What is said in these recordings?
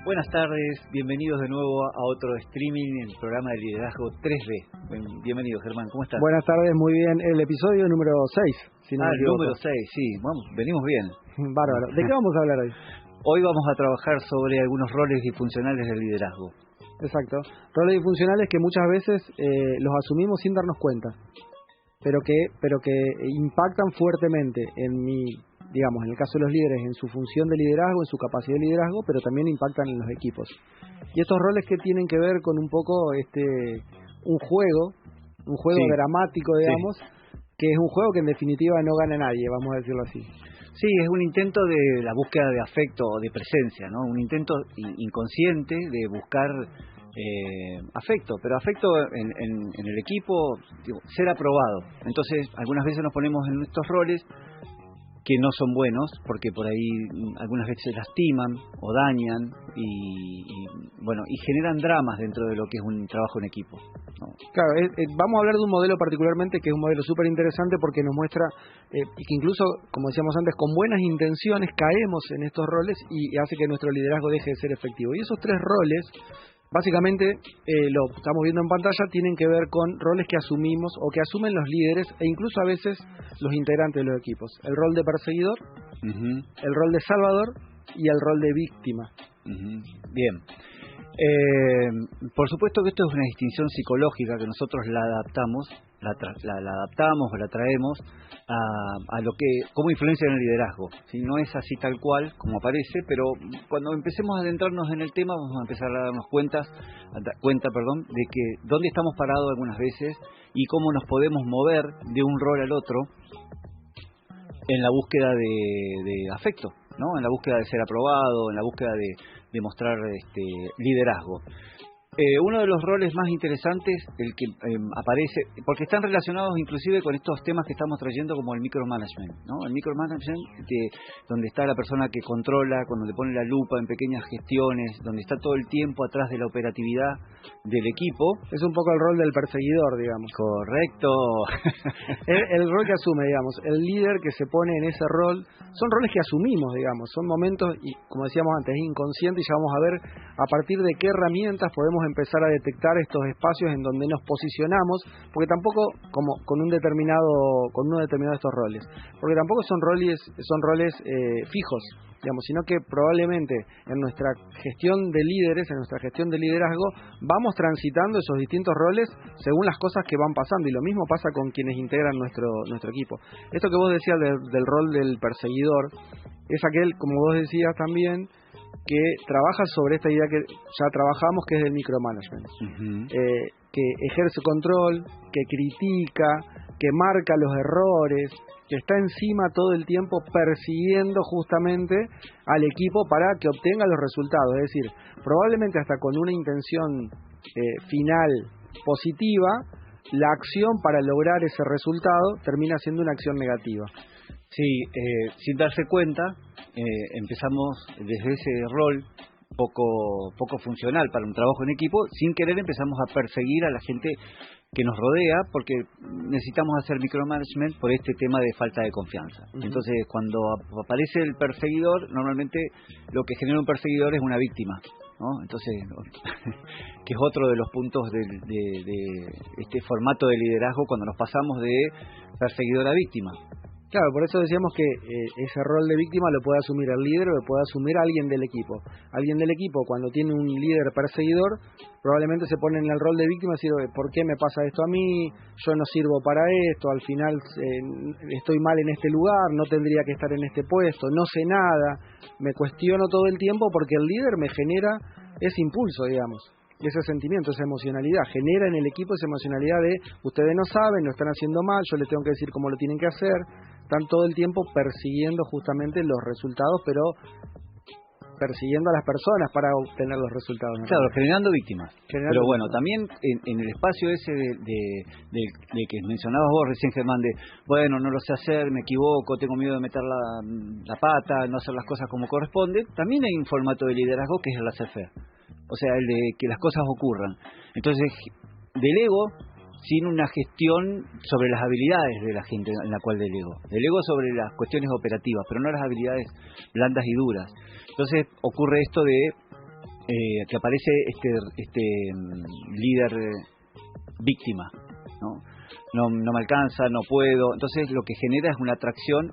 Buenas tardes, bienvenidos de nuevo a otro streaming, el programa de liderazgo 3D. Bienvenido, Germán, ¿cómo estás? Buenas tardes, muy bien. El episodio número 6, si no me el equivoco. número 6, sí, vamos, venimos bien. Bárbaro. ¿De qué vamos a hablar hoy? Hoy vamos a trabajar sobre algunos roles disfuncionales del liderazgo. Exacto. Roles disfuncionales que muchas veces los asumimos sin darnos cuenta, pero que impactan fuertemente en el caso de los líderes, en su función de liderazgo, en su capacidad de liderazgo, pero también impactan en los equipos. Y estos roles que tienen que ver con un poco un juego sí, dramático, digamos, sí, que es un juego que en definitiva no gana nadie, vamos a decirlo así. Sí, es un intento de la búsqueda de afecto o de presencia, ¿no? Un intento inconsciente de buscar afecto, pero afecto en el equipo, ser aprobado. Entonces, algunas veces nos ponemos en estos roles que no son buenos, porque por ahí algunas veces lastiman o dañan y generan dramas dentro de lo que es un trabajo en equipo, ¿no? Claro, vamos a hablar de un modelo particularmente que es un modelo súper interesante porque nos muestra y que incluso, como decíamos antes, con buenas intenciones caemos en estos roles y hace que nuestro liderazgo deje de ser efectivo. Y esos tres roles, básicamente, lo estamos viendo en pantalla, tienen que ver con roles que asumimos o que asumen los líderes e incluso a veces los integrantes de los equipos. El rol de perseguidor, el rol de salvador y el rol de víctima. Bien. Por supuesto que esto es una distinción psicológica que nosotros la adaptamos o la traemos a lo que como influencia en el liderazgo. ¿Sí? No es así tal cual como aparece, pero cuando empecemos a adentrarnos en el tema vamos a empezar a darnos cuenta, de que dónde estamos parados algunas veces y cómo nos podemos mover de un rol al otro en la búsqueda de afecto, ¿no? En la búsqueda de ser aprobado, en la búsqueda de mostrar liderazgo. Uno de los roles más interesantes, el que aparece, porque están relacionados inclusive con estos temas que estamos trayendo como el micromanagement, ¿no? El micromanagement, donde está la persona que controla, cuando le pone la lupa en pequeñas gestiones, donde está todo el tiempo atrás de la operatividad del equipo. Es un poco el rol del perseguidor, digamos. Correcto. el rol que asume, digamos, el líder que se pone en ese rol, son roles que asumimos, digamos, son momentos, y como decíamos antes, es inconsciente, y ya vamos a ver a partir de qué herramientas podemos empezar a detectar estos espacios en donde nos posicionamos, porque tampoco como con uno determinado de estos roles, porque tampoco son roles fijos, digamos, sino que probablemente en nuestra gestión de líderes, en nuestra gestión de liderazgo, vamos transitando esos distintos roles según las cosas que van pasando, y lo mismo pasa con quienes integran nuestro equipo. Esto que vos decías del rol del perseguidor es aquel, como vos decías también, que trabaja sobre esta idea que ya trabajamos, que es del micromanagement, que ejerce control, que critica, que marca los errores, que está encima todo el tiempo persiguiendo justamente al equipo para que obtenga los resultados. Es decir, probablemente hasta con una intención final positiva, la acción para lograr ese resultado termina siendo una acción negativa. Sí, sin darse cuenta, empezamos desde ese rol poco funcional para un trabajo en equipo, sin querer empezamos a perseguir a la gente que nos rodea, porque necesitamos hacer micromanagement por este tema de falta de confianza. Entonces, cuando aparece el perseguidor, normalmente lo que genera un perseguidor es una víctima, ¿no? Entonces, que es otro de los puntos de este formato de liderazgo cuando nos pasamos de perseguidor a víctima. Claro, por eso decíamos que ese rol de víctima lo puede asumir el líder o lo puede asumir alguien del equipo. Alguien del equipo, cuando tiene un líder perseguidor, probablemente se pone en el rol de víctima y dice, ¿por qué me pasa esto a mí? Yo no sirvo para esto, al final estoy mal en este lugar, no tendría que estar en este puesto, no sé nada, me cuestiono todo el tiempo porque el líder me genera ese impulso, digamos. Ese sentimiento, esa emocionalidad, genera en el equipo esa emocionalidad de ustedes no saben, lo están haciendo mal, yo les tengo que decir cómo lo tienen que hacer. Están todo el tiempo persiguiendo justamente los resultados, pero persiguiendo a las personas para obtener los resultados, ¿no? Claro, generando víctimas. Pero bueno, también en el espacio ese de que mencionabas vos recién, Germán, bueno, no lo sé hacer, me equivoco, tengo miedo de meter la pata, no hacer las cosas como corresponde, también hay un formato de liderazgo que es el laissez-faire. O sea, el de que las cosas ocurran. Entonces, delego sin una gestión sobre las habilidades de la gente en la cual delego. Delego sobre las cuestiones operativas, pero no las habilidades blandas y duras. Entonces ocurre esto de que aparece líder víctima, ¿no? No me alcanza, no puedo. Entonces lo que genera es una tracción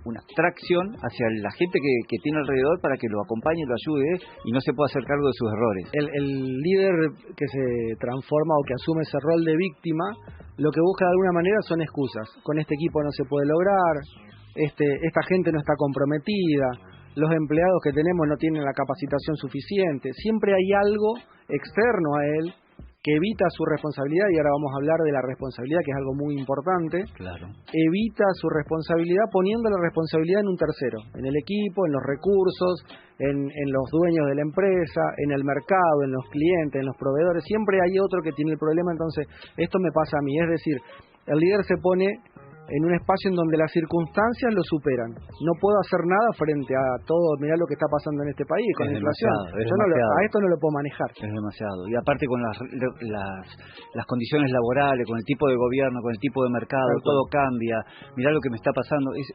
hacia la gente que tiene alrededor para que lo acompañe, lo ayude y no se pueda hacer cargo de sus errores. El líder que se transforma o que asume ese rol de víctima, lo que busca de alguna manera son excusas. Con este equipo no se puede lograr, esta gente no está comprometida, los empleados que tenemos no tienen la capacitación suficiente. Siempre hay algo externo a él que evita su responsabilidad, y ahora vamos a hablar de la responsabilidad, que es algo muy importante. Claro. Evita su responsabilidad poniendo la responsabilidad en un tercero, en el equipo, en los recursos, en los dueños de la empresa, en el mercado, en los clientes, en los proveedores. Siempre hay otro que tiene el problema. Entonces esto me pasa a mí, es decir, el líder se pone en un espacio en donde las circunstancias lo superan. No puedo hacer nada frente a todo. Mirá lo que está pasando en este país con la inflación. A esto no lo puedo manejar. Es demasiado. Y aparte con las condiciones laborales, con el tipo de gobierno, con el tipo de mercado, todo cambia. Mirá lo que me está pasando. Es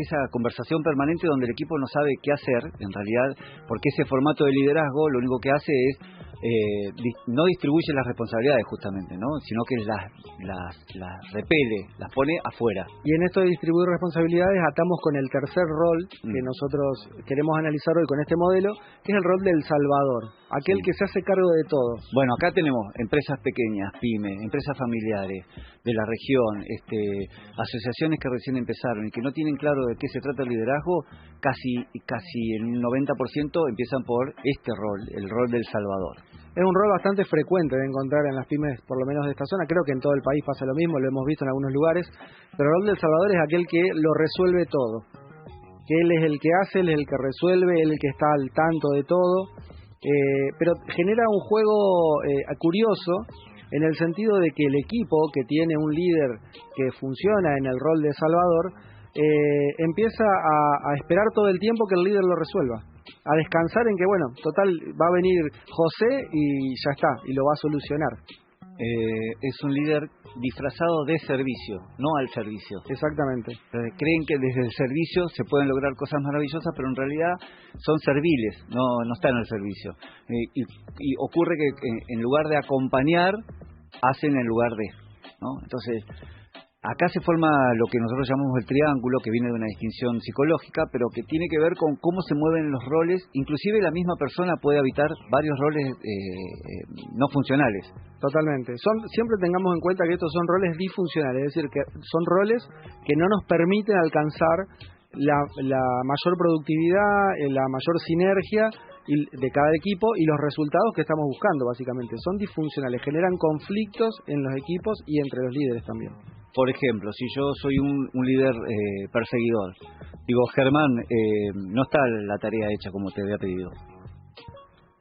esa conversación permanente donde el equipo no sabe qué hacer, en realidad, porque ese formato de liderazgo lo único que hace es no distribuye las responsabilidades justamente, ¿no? Sino que las repele, las pone afuera. Y en esto de distribuir responsabilidades atamos con el tercer rol que nosotros queremos analizar hoy con este modelo, que es el rol del salvador, aquel que se hace cargo de todo. Bueno, acá tenemos empresas pequeñas, pymes, empresas familiares de la región, asociaciones que recién empezaron y que no tienen claro de qué se trata el liderazgo. Casi el 90% empiezan por este rol, el rol del salvador. Es un rol bastante frecuente de encontrar en las pymes, por lo menos de esta zona. Creo que en todo el país pasa lo mismo, lo hemos visto en algunos lugares. Pero el rol del salvador es aquel que lo resuelve todo. Que él es el que hace, él es el que resuelve, él es el que está al tanto de todo. Pero genera un juego curioso, en el sentido de que el equipo que tiene un líder que funciona en el rol de salvador, empieza a esperar todo el tiempo que el líder lo resuelva, a descansar en que, bueno, total, va a venir José y ya está, y lo va a solucionar. Es un líder disfrazado de servicio, no al servicio. Exactamente. Creen que desde el servicio se pueden lograr cosas maravillosas, pero en realidad son serviles, no están al servicio. Y ocurre que en lugar de acompañar, hacen en lugar de, ¿no? Entonces, acá se forma lo que nosotros llamamos el triángulo, que viene de una distinción psicológica, pero que tiene que ver con cómo se mueven los roles. Inclusive la misma persona puede habitar varios roles no funcionales. Totalmente. Siempre tengamos en cuenta que estos son roles disfuncionales, es decir, que son roles que no nos permiten alcanzar la mayor productividad, la mayor sinergia de cada equipo y los resultados que estamos buscando, básicamente. Son disfuncionales, generan conflictos en los equipos y entre los líderes también. Por ejemplo, si yo soy un líder perseguidor, digo, Germán, no está la tarea hecha como te había pedido.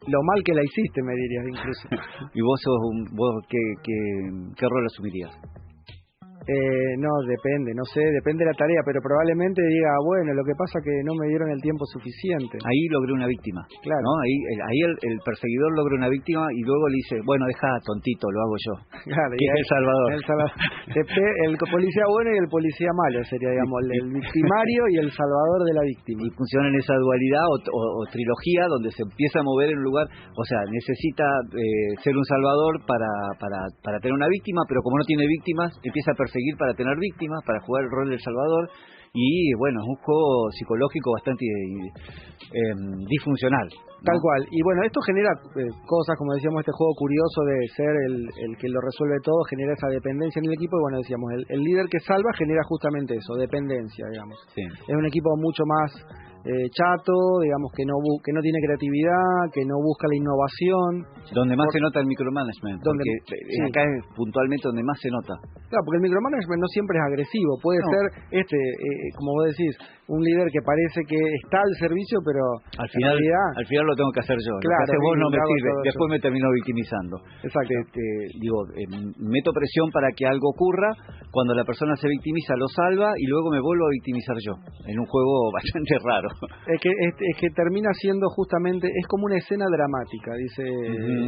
Lo mal que la hiciste, me dirías incluso. ¿Y vos qué rol asumirías? No, depende, no sé, depende de la tarea, pero probablemente diga, bueno, lo que pasa que no me dieron el tiempo suficiente. Ahí logré una víctima, claro, ¿no? Ahí el perseguidor logra una víctima y luego le dice, bueno, deja, tontito, lo hago yo. Claro, que es El Salvador. El policía bueno y el policía malo sería, digamos, el victimario y el salvador de la víctima. Y funciona en esa dualidad o trilogía donde se empieza a mover en un lugar, o sea, necesita ser un salvador para tener una víctima, pero como no tiene víctimas, empieza a perseguir para tener víctimas, para jugar el rol del salvador, y bueno, es un juego psicológico bastante disfuncional, ¿no? Tal cual. Y bueno, esto genera cosas, como decíamos, este juego curioso de ser el que lo resuelve todo, genera esa dependencia en el equipo, y bueno, decíamos, el líder que salva genera justamente eso, dependencia, digamos. Sí. Es un equipo mucho más chato, digamos, que no tiene creatividad, que no busca la innovación. Donde más se nota el micromanagement, porque acá es puntualmente donde más se nota. Claro, porque el micromanagement no siempre es agresivo, puede ser, como vos decís, un líder que parece que está al servicio, pero al final lo tengo que hacer yo. Claro, lo que haces vos no me sirve, después me termino victimizando. Exacto. Meto presión para que algo ocurra, cuando la persona se victimiza lo salva y luego me vuelvo a victimizar yo, en un juego bastante raro. Es que termina siendo justamente, es como una escena dramática, dice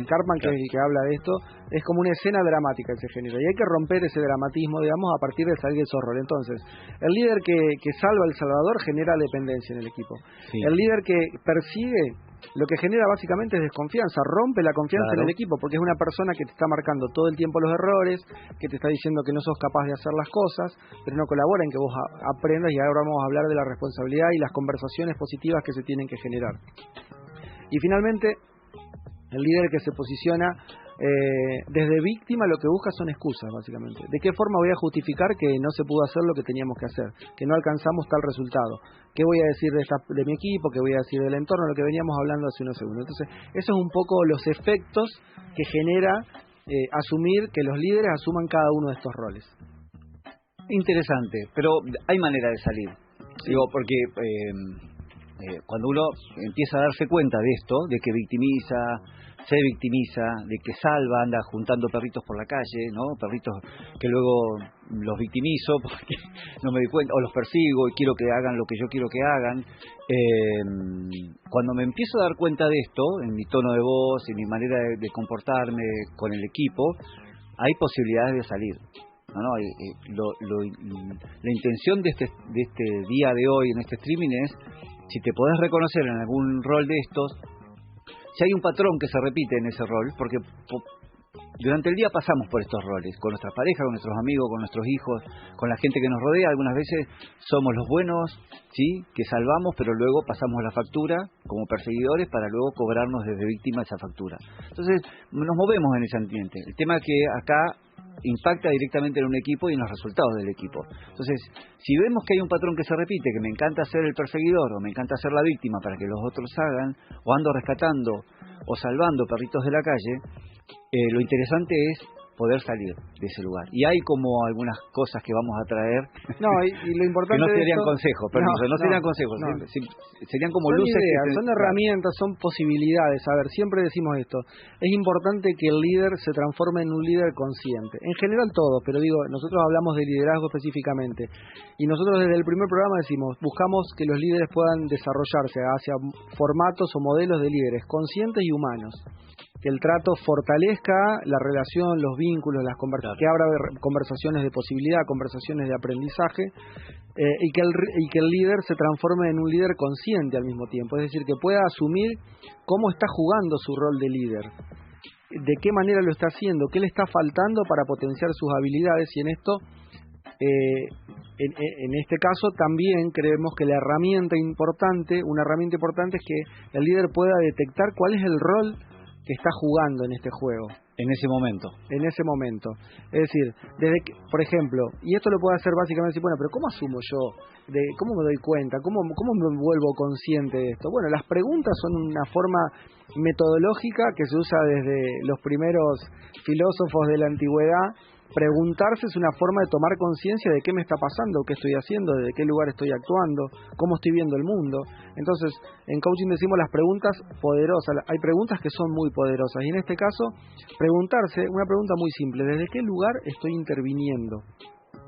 Karpman, que es el que habla de esto, es como una escena dramática que se genera, y hay que romper ese dramatismo, digamos, a partir de salir de esos roles. Entonces, el líder que salva al Salvador genera dependencia en el equipo. Sí. El líder que persigue lo que genera básicamente es desconfianza, rompe la confianza en el equipo, porque es una persona que te está marcando todo el tiempo los errores, que te está diciendo que no sos capaz de hacer las cosas, pero no colabora en que vos aprendas, y ahora vamos a hablar de la responsabilidad y las conversaciones positivas que se tienen que generar. Y finalmente, el líder que se posiciona desde víctima lo que busca son excusas, básicamente. ¿De qué forma voy a justificar que no se pudo hacer lo que teníamos que hacer? Que no alcanzamos tal resultado. ¿Qué voy a decir de mi equipo? ¿Qué voy a decir del entorno? Lo que veníamos hablando hace unos segundos. Entonces, eso es un poco los efectos que genera asumir que los líderes asuman cada uno de estos roles. Interesante, pero hay manera de salir. Sí. Digo, porque cuando uno empieza a darse cuenta de esto, de que se victimiza, de que salva, anda juntando perritos por la calle, ¿no? Perritos que luego los victimizo porque no me di cuenta, o los persigo y quiero que hagan lo que yo quiero que hagan. Cuando me empiezo a dar cuenta de esto, en mi tono de voz, en mi manera de comportarme con el equipo, hay posibilidades de salir. La intención de este día de hoy, en este streaming, es si te podés reconocer en algún rol de estos, si hay un patrón que se repite en ese rol, porque durante el día pasamos por estos roles, con nuestras parejas, con nuestros amigos, con nuestros hijos, con la gente que nos rodea. Algunas veces somos los buenos, ¿sí?, que salvamos, pero luego pasamos la factura como perseguidores para luego cobrarnos desde víctima esa factura. Entonces, nos movemos en ese ambiente. El tema es que acá impacta directamente en un equipo y en los resultados del equipo. Entonces, si vemos que hay un patrón que se repite, que me encanta ser el perseguidor o me encanta ser la víctima para que los otros hagan, o ando rescatando o salvando perritos de la calle, lo interesante es poder salir de ese lugar. Y hay como algunas cosas que vamos a traer. No, y lo importante que no serían esto, consejos, no serían consejos, no. Serían como son luces. Ideas, son herramientas, son posibilidades. A ver, siempre decimos esto. Es importante que el líder se transforme en un líder consciente. En general todos, pero digo, nosotros hablamos de liderazgo específicamente. Y nosotros desde el primer programa decimos, buscamos que los líderes puedan desarrollarse hacia formatos o modelos de líderes conscientes y humanos. Que el trato fortalezca la relación, los vínculos, las conversaciones, que abra conversaciones de posibilidad, conversaciones de aprendizaje, y que el líder se transforme en un líder consciente al mismo tiempo, es decir, que pueda asumir cómo está jugando su rol de líder, de qué manera lo está haciendo, qué le está faltando para potenciar sus habilidades, y en esto, en este caso también creemos que una herramienta importante es que el líder pueda detectar cuál es el rol que está jugando en este juego. En ese momento. Es decir, desde que, por ejemplo, y esto lo puedo hacer básicamente decir, bueno, pero ¿cómo asumo yo? ¿Cómo me doy cuenta? ¿Cómo me vuelvo consciente de esto? Bueno, las preguntas son una forma metodológica que se usa desde los primeros filósofos de la antigüedad. Preguntarse es una forma de tomar conciencia de qué me está pasando, qué estoy haciendo, desde qué lugar estoy actuando, cómo estoy viendo el mundo. Entonces, en coaching decimos las preguntas poderosas. Hay preguntas que son muy poderosas. Y en este caso, preguntarse, una pregunta muy simple, ¿desde qué lugar estoy interviniendo?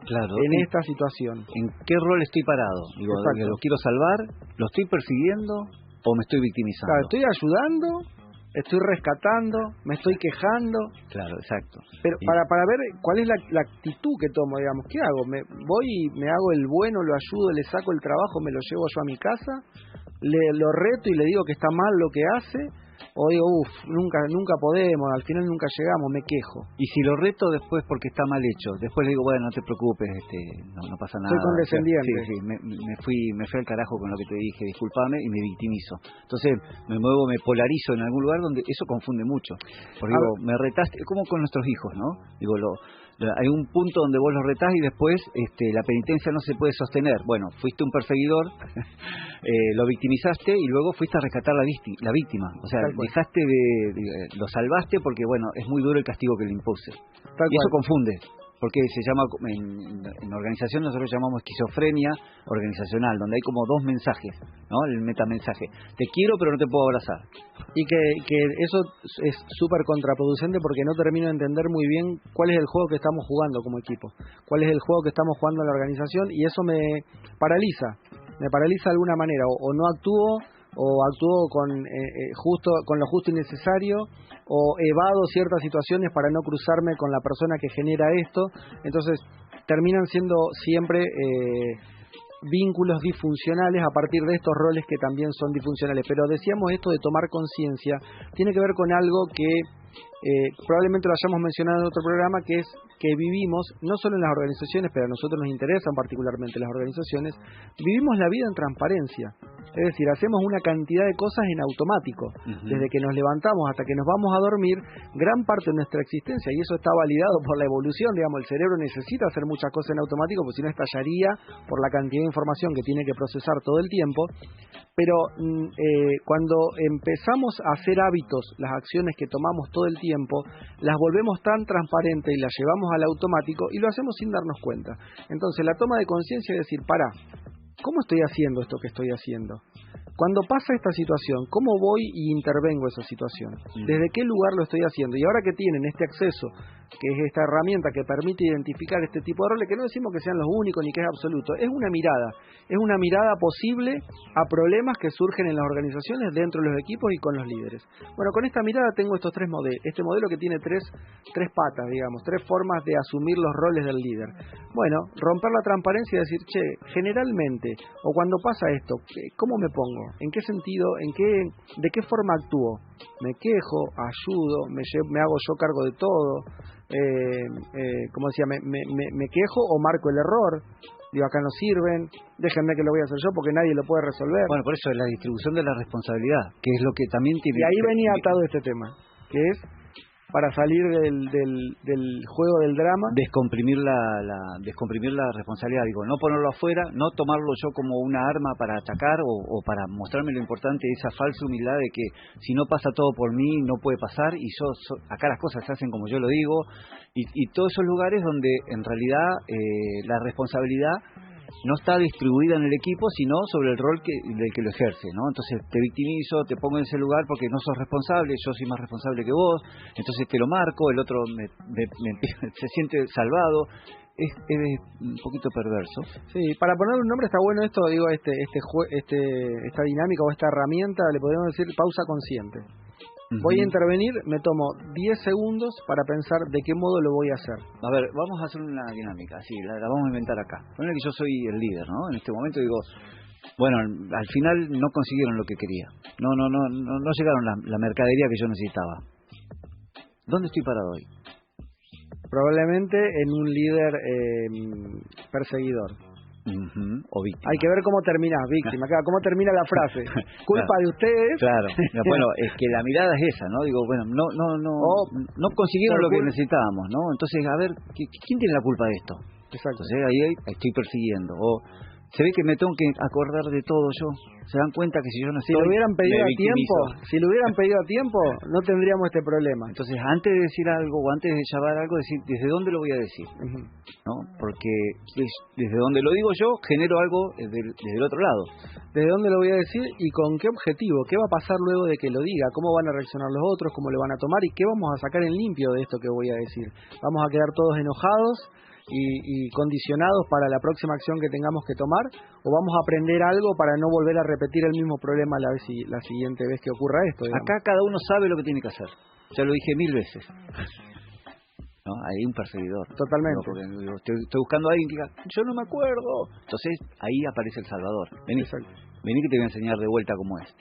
Claro, en esta situación. ¿En qué rol estoy parado? Digo, ¿lo quiero salvar? ¿Lo estoy persiguiendo? ¿O me estoy victimizando? Claro, ¿estoy ayudando? ¿Estoy rescatando? ¿Me estoy quejando? Claro, exacto. Pero para ver cuál es la actitud que tomo, digamos, ¿qué hago? ¿Voy y me hago el bueno, lo ayudo, le saco el trabajo, me lo llevo yo a mi casa? ¿Lo reto y le digo que está mal lo que hace? O digo, nunca podemos, al final nunca llegamos, me quejo. Y si lo reto después porque está mal hecho, después le digo, bueno, no te preocupes, no pasa nada. Soy condescendiente. Sí, me fui al carajo con lo que te dije, discúlpame, y me victimizo. Entonces me muevo, me polarizo en algún lugar donde eso confunde mucho. Porque digo, me retaste, como con nuestros hijos, ¿no? Digo, hay un punto donde vos los retás y después la penitencia no se puede sostener. Bueno, fuiste un perseguidor, lo victimizaste y luego fuiste a rescatar la víctima. O sea, dejaste lo salvaste porque, bueno, es muy duro el castigo que le impuse. Y eso confunde, porque se llama, en organización nosotros llamamos esquizofrenia organizacional, donde hay como dos mensajes, ¿no? El metamensaje. Te quiero pero no te puedo abrazar. Y que eso es súper contraproducente porque no termino de entender muy bien cuál es el juego que estamos jugando como equipo, cuál es el juego que estamos jugando en la organización, y eso me paraliza de alguna manera, o no actúo, o actúo con lo justo y necesario, o evado ciertas situaciones para no cruzarme con la persona que genera esto. Entonces terminan siendo siempre vínculos disfuncionales a partir de estos roles que también son disfuncionales. Pero decíamos esto de tomar conciencia, tiene que ver con algo que probablemente lo hayamos mencionado en otro programa, que es que vivimos, no solo en las organizaciones, pero a nosotros nos interesan particularmente las organizaciones, vivimos la vida en transparencia. Es decir, hacemos una cantidad de cosas en automático. Desde que nos levantamos hasta que nos vamos a dormir, gran parte de nuestra existencia, y eso está validado por la evolución, digamos, el cerebro necesita hacer muchas cosas en automático, porque si no estallaría por la cantidad de información que tiene que procesar todo el tiempo. Pero cuando empezamos a hacer hábitos, las acciones que tomamos todo el tiempo, las volvemos tan transparentes y las llevamos al automático y lo hacemos sin darnos cuenta. Entonces la toma de conciencia es decir, ¿cómo estoy haciendo esto que estoy haciendo? Cuando pasa esta situación, ¿cómo voy y intervengo esa situación? ¿Desde qué lugar lo estoy haciendo? Y ahora que tienen este acceso, que es esta herramienta que permite identificar este tipo de roles, que no decimos que sean los únicos ni que es absoluto, es una mirada posible a problemas que surgen en las organizaciones, dentro de los equipos y con los líderes. Bueno, con esta mirada tengo estos tres modelos, este modelo que tiene tres patas, digamos, tres formas de asumir los roles del líder. Bueno, romper la transparencia y decir, generalmente, o cuando pasa esto, ¿cómo me pongo? ¿En qué sentido? ¿De qué forma actúo? ¿Me quejo? ¿Ayudo? ¿Me hago yo cargo de todo? Como decía, ¿me quejo o marco el error? Digo, acá no sirven, déjenme que lo voy a hacer yo porque nadie lo puede resolver. Bueno, por eso es la distribución de la responsabilidad, que es lo que también tiene... Y ahí venía atado este tema, que es para salir del juego del drama. Descomprimir la responsabilidad, digo, no ponerlo afuera, no tomarlo yo como una arma para atacar o para mostrarme lo importante de esa falsa humildad de que si no pasa todo por mí, no puede pasar, y acá las cosas se hacen como yo lo digo, y todos esos lugares donde en realidad la responsabilidad no está distribuida en el equipo, sino sobre el rol del que lo ejerce, ¿no? Entonces te victimizo, te pongo en ese lugar porque no sos responsable, yo soy más responsable que vos, entonces te lo marco, el otro se siente salvado. Es un poquito perverso. Sí, para ponerle un nombre está bueno esto, digo, esta dinámica o esta herramienta, le podemos decir pausa consciente. Voy a intervenir, me tomo 10 segundos para pensar de qué modo lo voy a hacer. A ver, vamos a hacer una dinámica, sí, la vamos a inventar acá. Ponle que yo soy el líder, ¿no? En este momento digo, bueno, al final no consiguieron lo que quería. No llegaron la mercadería que yo necesitaba. ¿Dónde estoy parado hoy? Probablemente en un líder perseguidor. O víctima. Hay que ver cómo termina, víctima, claro, cómo termina la frase. Culpa claro, de ustedes. Claro. Bueno, es que la mirada es esa, ¿no? Digo, bueno, no consiguieron lo que necesitábamos, ¿no? Entonces, a ver, ¿quién tiene la culpa de esto? Exacto. Entonces ahí estoy persiguiendo. O se ve que me tengo que acordar de todo yo. Se dan cuenta que si yo no estoy, si lo hubieran pedido a tiempo, no tendríamos este problema. Entonces, antes de decir algo o antes de llamar algo, decir desde dónde lo voy a decir, ¿no? Porque desde donde lo digo yo genero algo desde el otro lado. Desde dónde lo voy a decir y con qué objetivo, qué va a pasar luego de que lo diga, cómo van a reaccionar los otros, cómo lo van a tomar y qué vamos a sacar en limpio de esto que voy a decir. Vamos a quedar todos enojados y condicionados para la próxima acción que tengamos que tomar, o vamos a aprender algo para no volver a repetir el mismo problema la siguiente vez que ocurra esto, digamos. Acá cada uno sabe lo que tiene que hacer, ya lo dije 1000 veces, ¿no? Hay un perseguidor. Totalmente. No, estoy buscando a alguien que diga, yo no me acuerdo, entonces ahí aparece el Salvador. Vení que te voy a enseñar de vuelta cómo es.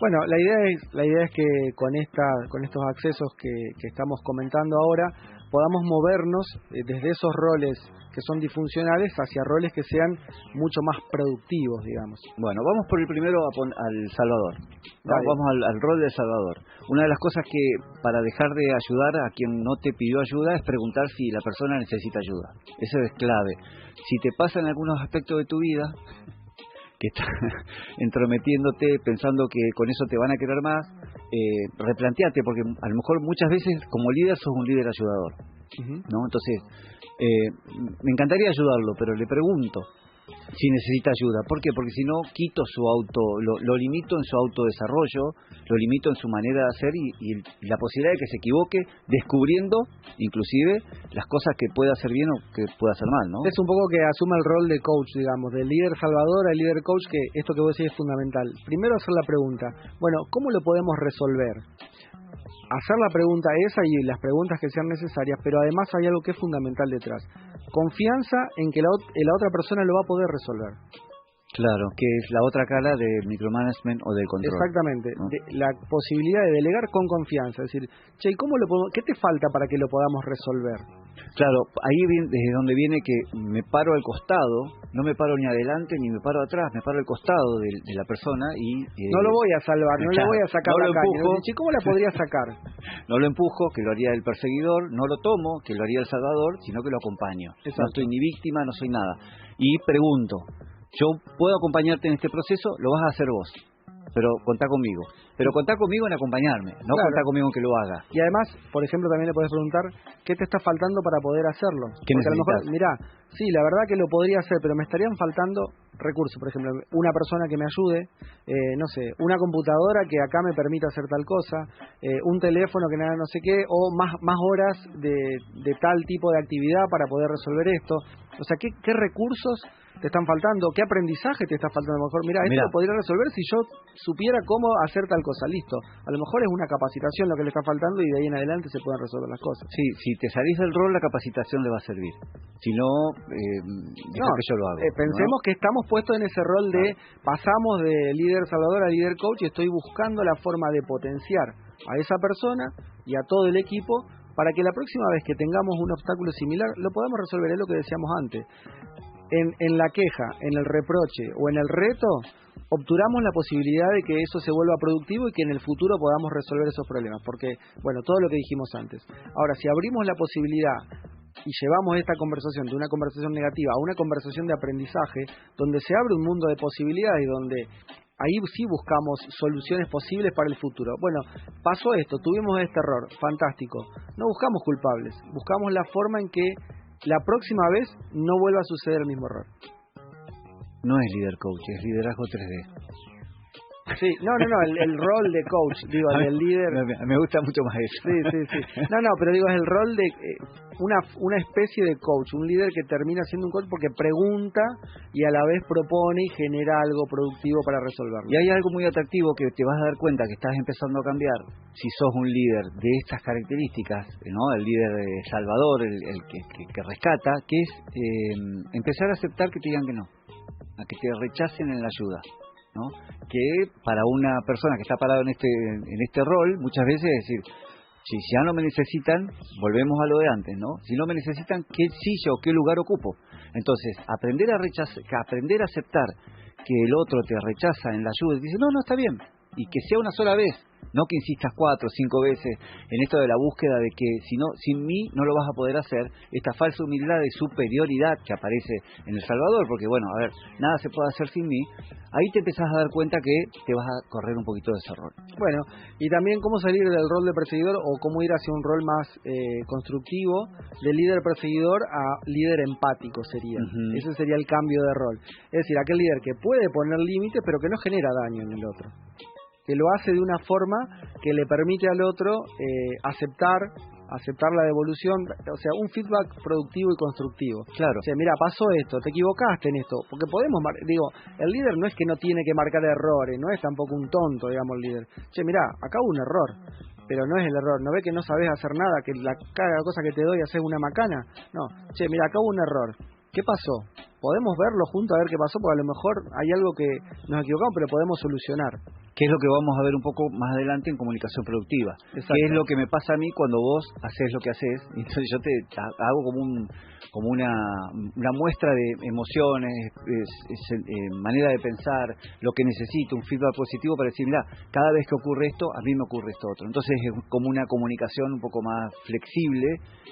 Bueno, la idea es que con estos accesos que estamos comentando ahora podamos movernos desde esos roles que son disfuncionales hacia roles que sean mucho más productivos, digamos. Bueno, vamos por el primero al Salvador. Vamos al rol del Salvador. Una de las cosas que para dejar de ayudar a quien no te pidió ayuda es preguntar si la persona necesita ayuda. Eso es clave. Si te pasa en algunos aspectos de tu vida que estás entrometiéndote pensando que con eso te van a querer más, replanteate, porque a lo mejor muchas veces como líder sos un líder ayudador, ¿no? Entonces, me encantaría ayudarlo, pero le pregunto si necesita ayuda. ¿Por qué? Porque si no, quito lo limito en su autodesarrollo, lo limito en su manera de hacer y la posibilidad de que se equivoque, descubriendo inclusive las cosas que pueda hacer bien o que pueda hacer mal, ¿no? Es un poco que asuma el rol de coach, digamos, del líder salvador al líder coach, que esto que vos decís es fundamental. Primero hacer la pregunta, bueno, ¿cómo lo podemos resolver? Hacer la pregunta esa y las preguntas que sean necesarias, pero además hay algo que es fundamental detrás. Confianza en que la otra persona lo va a poder resolver. Claro, que es la otra cara de micromanagement o del control. Exactamente, ¿no? la posibilidad de delegar con confianza, es decir, che, ¿y cómo lo podemos, qué te falta para que lo podamos resolver? Claro, ahí viene, desde donde viene que me paro al costado, no me paro ni adelante ni me paro atrás, me paro al costado de la persona y... no lo voy a salvar, no le voy a sacar no la lo caña. empujo. Che, ¿cómo la podría sacar? No lo empujo, que lo haría el perseguidor, no lo tomo, que lo haría el salvador, sino que lo acompaño. Exacto. No estoy ni víctima, no soy nada. Y pregunto, yo puedo acompañarte en este proceso, lo vas a hacer vos, pero contá conmigo. Pero contá conmigo en acompañarme, no Claro. contá conmigo en que lo haga. Y además, por ejemplo, también le podés preguntar qué te está faltando para poder hacerlo. ¿Qué Porque a lo mejor, necesitas? mirá, sí, la verdad que lo podría hacer, pero me estarían faltando recursos. Por ejemplo, una persona que me ayude, no sé, una computadora que acá me permita hacer tal cosa, un teléfono que nada no sé qué, o más horas de tal tipo de actividad para poder resolver esto. O sea, ¿qué recursos te están faltando? ¿Qué aprendizaje te está faltando? A lo mejor, mira, esto Mirá. lo podría resolver si yo supiera cómo hacer tal cosa. Listo. A lo mejor es una capacitación lo que le está faltando y de ahí en adelante se pueden resolver las cosas. Sí, si te salís del rol, la capacitación le va a servir. Si no, deja que yo lo haga. Pensemos que estamos puestos en ese rol de pasamos de líder salvador a líder coach y estoy buscando la forma de potenciar a esa persona y a todo el equipo para que la próxima vez que tengamos un obstáculo similar lo podamos resolver. Es lo que decíamos antes. En la queja, en el reproche o en el reto, obturamos la posibilidad de que eso se vuelva productivo y que en el futuro podamos resolver esos problemas. Porque, bueno, todo lo que dijimos antes. Ahora, si abrimos la posibilidad y llevamos esta conversación de una conversación negativa a una conversación de aprendizaje, donde se abre un mundo de posibilidades y donde ahí sí buscamos soluciones posibles para el futuro. Bueno, pasó esto, tuvimos este error, fantástico. No buscamos culpables, buscamos la forma en que la próxima vez no vuelva a suceder el mismo error. No es líder coach, es liderazgo 3D. Sí, no, el rol de coach, digo, el del líder. Me gusta mucho más eso. Sí. No, pero digo, es el rol de una especie de coach, un líder que termina siendo un coach porque pregunta y a la vez propone y genera algo productivo para resolverlo. Y hay algo muy atractivo que te vas a dar cuenta que estás empezando a cambiar si sos un líder de estas características, ¿no? El líder salvador, el que rescata, que es empezar a aceptar que te digan que no, a que te rechacen en la ayuda, ¿no? Que para una persona que está parado en este rol, muchas veces es decir, si ya no me necesitan, volvemos a lo de antes, ¿no? Si no me necesitan, ¿qué silla o qué lugar ocupo? Entonces, aprender a aceptar que el otro te rechaza en la ayuda y dice, no, está bien, y que sea una sola vez, no que insistas 4 o 5 veces en esto de la búsqueda de que si no, sin mí no lo vas a poder hacer, esta falsa humildad de superioridad que aparece en El Salvador, porque bueno, a ver, nada se puede hacer sin mí, ahí te empezás a dar cuenta que te vas a correr un poquito de ese rol. Bueno, y también cómo salir del rol de perseguidor o cómo ir hacia un rol más constructivo, de líder perseguidor a líder empático sería. Uh-huh. Ese sería el cambio de rol. Es decir, aquel líder que puede poner límites pero que no genera daño en el otro, que lo hace de una forma que le permite al otro aceptar la devolución, o sea, un feedback productivo y constructivo. Claro. O sea, mira, pasó esto, te equivocaste en esto, porque podemos, el líder no es que no tiene que marcar errores, no es tampoco un tonto, digamos, el líder. Che, mira, acá hubo un error, pero no es el error, no ve que no sabes hacer nada, que cada cosa que te doy haces una macana. No, che, mira, acá hubo un error. ¿Qué pasó? Podemos verlo juntos a ver qué pasó, porque a lo mejor hay algo que nos equivocamos, pero podemos solucionar. Que es lo que vamos a ver un poco más adelante en comunicación productiva. Exacto. Que es lo que me pasa a mí cuando vos haces lo que haces, y entonces yo te hago como una muestra de emociones, manera de pensar, lo que necesito, un feedback positivo para decir, mira, cada vez que ocurre esto, a mí me ocurre esto otro. Entonces es como una comunicación un poco más flexible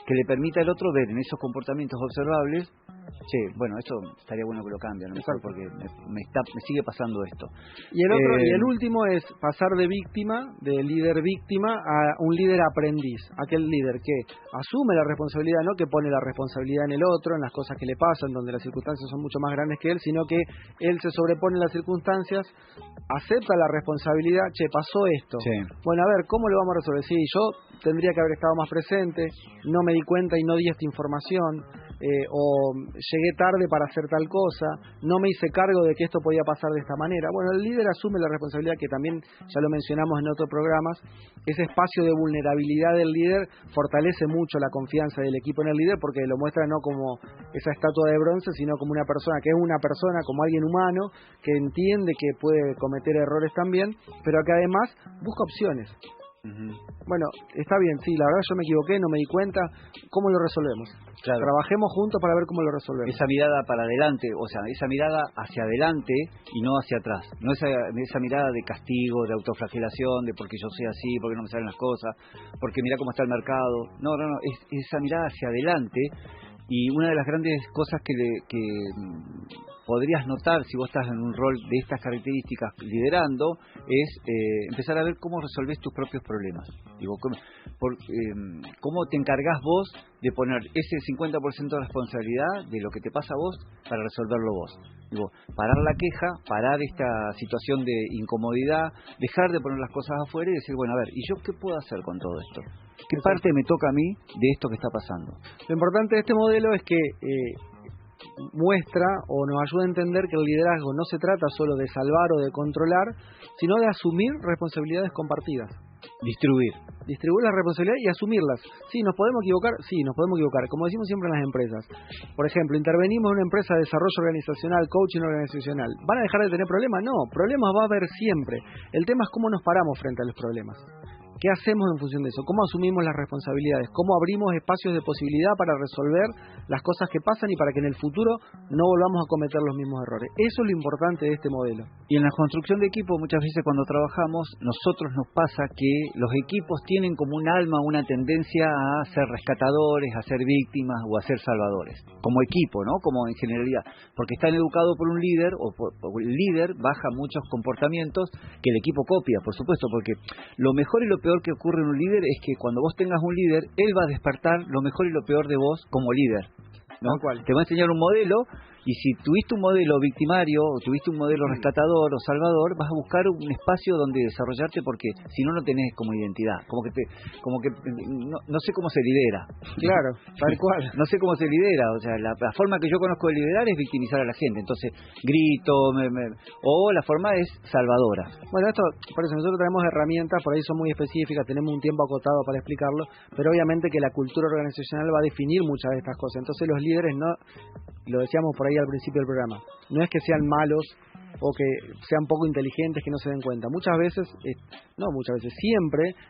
que le permita al otro ver en esos comportamientos observables, che, bueno, esto estaría bueno que lo cambien, ¿no? Porque me sigue pasando esto. Y el último es pasar de líder víctima a un líder aprendiz, aquel líder que asume la responsabilidad, no que pone la responsabilidad en el otro, en las cosas que le pasan, donde las circunstancias son mucho más grandes que él, sino que él se sobrepone a las circunstancias, acepta la responsabilidad, che, pasó esto. Sí. Bueno, a ver, ¿cómo lo vamos a resolver? Sí, yo tendría que haber estado más presente, no me di cuenta y no di esta información. o llegué tarde para hacer tal cosa, no me hice cargo de que esto podía pasar de esta manera. Bueno, el líder asume la responsabilidad, que también ya lo mencionamos en otros programas. Ese espacio de vulnerabilidad del líder fortalece mucho la confianza del equipo en el líder, porque lo muestra no como esa estatua de bronce, sino como una persona que es una persona, como alguien humano, que entiende que puede cometer errores también, pero que además busca opciones. Bueno, está bien, sí, la verdad yo me equivoqué, no me di cuenta. ¿Cómo lo resolvemos? Claro. Trabajemos juntos para ver cómo lo resolvemos. Esa mirada para adelante, o sea, esa mirada hacia adelante y no hacia atrás. No esa mirada de castigo, de autoflagelación, de porque yo soy así, porque no me salen las cosas, porque mira cómo está el mercado. No, es esa mirada hacia adelante. Y una de las grandes cosas que podrías notar si vos estás en un rol de estas características liderando es empezar a ver cómo resolvés tus propios problemas. Digo, cómo te encargás vos de poner ese 50% de responsabilidad de lo que te pasa a vos para resolverlo vos. Digo, parar la queja, parar esta situación de incomodidad, dejar de poner las cosas afuera y decir, bueno, a ver, ¿y yo qué puedo hacer con todo esto? ¿Qué parte me toca a mí de esto que está pasando? Lo importante de este modelo es que muestra o nos ayuda a entender que el liderazgo no se trata solo de salvar o de controlar, sino de asumir responsabilidades compartidas. Distribuir las responsabilidades y asumirlas. Sí, nos podemos equivocar, como decimos siempre en las empresas. Por ejemplo, intervenimos en una empresa de desarrollo organizacional, coaching organizacional. ¿Van a dejar de tener problemas? No, problemas va a haber siempre. El tema es cómo nos paramos frente a los problemas. ¿Qué hacemos en función de eso? ¿Cómo asumimos las responsabilidades? ¿Cómo abrimos espacios de posibilidad para resolver las cosas que pasan y para que en el futuro no volvamos a cometer los mismos errores? Eso es lo importante de este modelo. Y en la construcción de equipo, muchas veces cuando trabajamos, nosotros nos pasa que los equipos tienen como un alma, una tendencia a ser rescatadores, a ser víctimas o a ser salvadores. Como equipo, ¿no? Como en generalidad. Porque están educados por un líder o el líder baja muchos comportamientos que el equipo copia, por supuesto, porque lo mejor y lo peor que ocurre en un líder es que cuando vos tengas un líder, él va a despertar lo mejor y lo peor de vos como líder, ¿no? Te va a enseñar un modelo, y si tuviste un modelo victimario o tuviste un modelo rescatador o salvador, vas a buscar un espacio donde desarrollarte, porque si no, no tenés como identidad, como que no sé cómo se lidera. Claro, tal cual. No sé cómo se lidera, o sea, la forma que yo conozco de liderar es victimizar a la gente, entonces grito, o la forma es salvadora. Bueno, esto, por eso nosotros tenemos herramientas, por ahí son muy específicas, tenemos un tiempo acotado para explicarlo, pero obviamente que la cultura organizacional va a definir muchas de estas cosas. Entonces los líderes no, lo decíamos por ahí al principio del programa, no es que sean malos o que sean poco inteligentes, que no se den cuenta. Siempre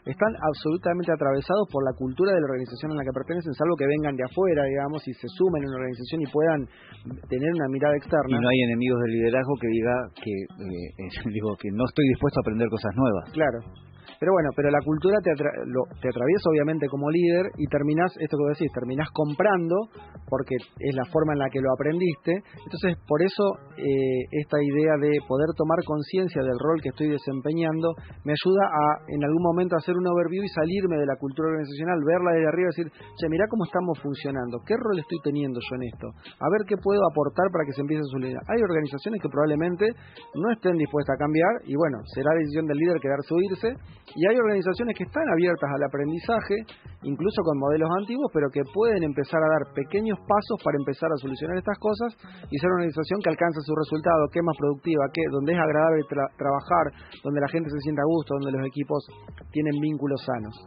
están absolutamente atravesados por la cultura de la organización en la que pertenecen, salvo que vengan de afuera, digamos, y se sumen en una organización y puedan tener una mirada externa. Y no hay enemigos del liderazgo que diga que que no estoy dispuesto a aprender cosas nuevas. Claro. Pero bueno, la cultura te atraviesa obviamente como líder y terminás, esto que vos decís, terminás comprando porque es la forma en la que lo aprendiste. Entonces, por eso esta idea de poder tomar conciencia del rol que estoy desempeñando me ayuda a en algún momento hacer un overview y salirme de la cultura organizacional, verla desde arriba y decir, che, mirá cómo estamos funcionando, qué rol estoy teniendo yo en esto, a ver qué puedo aportar para que se empiece a solucionar. Hay organizaciones que probablemente no estén dispuestas a cambiar y bueno, será decisión del líder quedarse o irse. Y hay organizaciones que están abiertas al aprendizaje, incluso con modelos antiguos, pero que pueden empezar a dar pequeños pasos para empezar a solucionar estas cosas y ser una organización que alcance su resultado, que es más productiva, donde es agradable trabajar, donde la gente se sienta a gusto, donde los equipos tienen vínculos sanos.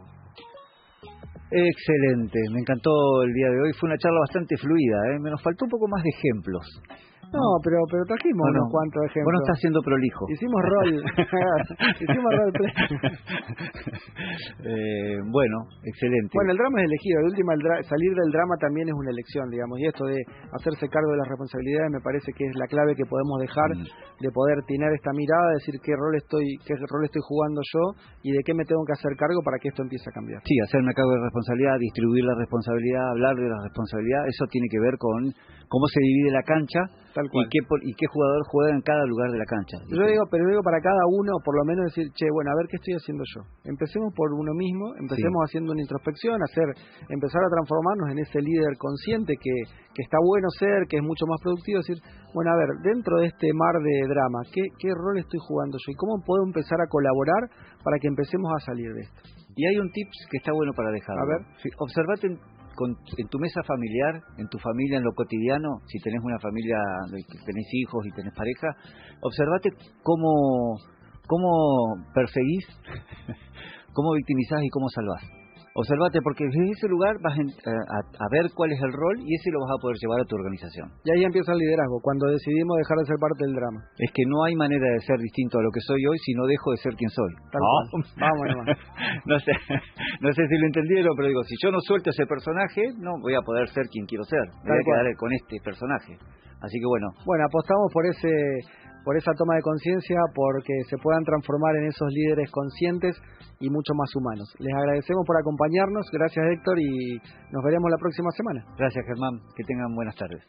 Excelente, me encantó el día de hoy, fue una charla bastante fluida, nos faltó un poco más de ejemplos. No, pero trajimos unos cuantos ejemplos. Vos no estás siendo prolijo. Hicimos roleplay. Bueno, excelente. Bueno, el drama es elegido. De última, salir del drama también es una elección, digamos. Y esto de hacerse cargo de las responsabilidades me parece que es la clave que podemos dejar de poder tener esta mirada, decir qué rol estoy jugando yo y de qué me tengo que hacer cargo para que esto empiece a cambiar. Sí, hacerme cargo de responsabilidad, distribuir la responsabilidad, hablar de la responsabilidad, eso tiene que ver con cómo se divide la cancha. Tal cual. Y qué jugador juega en cada lugar de la cancha. Yo digo para cada uno, por lo menos decir, che, bueno, a ver qué estoy haciendo yo. Empecemos por uno mismo, empecemos haciendo una introspección, empezar a transformarnos en ese líder consciente que está bueno ser, que es mucho más productivo, decir, bueno, a ver, dentro de este mar de drama, ¿qué rol estoy jugando yo? ¿Y cómo puedo empezar a colaborar para que empecemos a salir de esto? Y hay un tips que está bueno para dejarlo. A ver. Sí, observate en tu mesa familiar, en tu familia, en lo cotidiano, si tenés una familia, tenés hijos y tenés pareja, observate cómo perseguís, cómo victimizás y cómo salvás. Observate, porque desde ese lugar vas a ver cuál es el rol y ese lo vas a poder llevar a tu organización. Y ahí empieza el liderazgo, cuando decidimos dejar de ser parte del drama. Es que no hay manera de ser distinto a lo que soy hoy si no dejo de ser quien soy. Tal cual. Vamos nomás. No sé si lo entendieron, pero digo, si yo no suelto ese personaje, no voy a poder ser quien quiero ser. Voy a quedar con este personaje. Así que bueno. Bueno, apostamos por esa toma de conciencia, porque se puedan transformar en esos líderes conscientes y mucho más humanos. Les agradecemos por acompañarnos, gracias Héctor, y nos veremos la próxima semana. Gracias Germán, que tengan buenas tardes.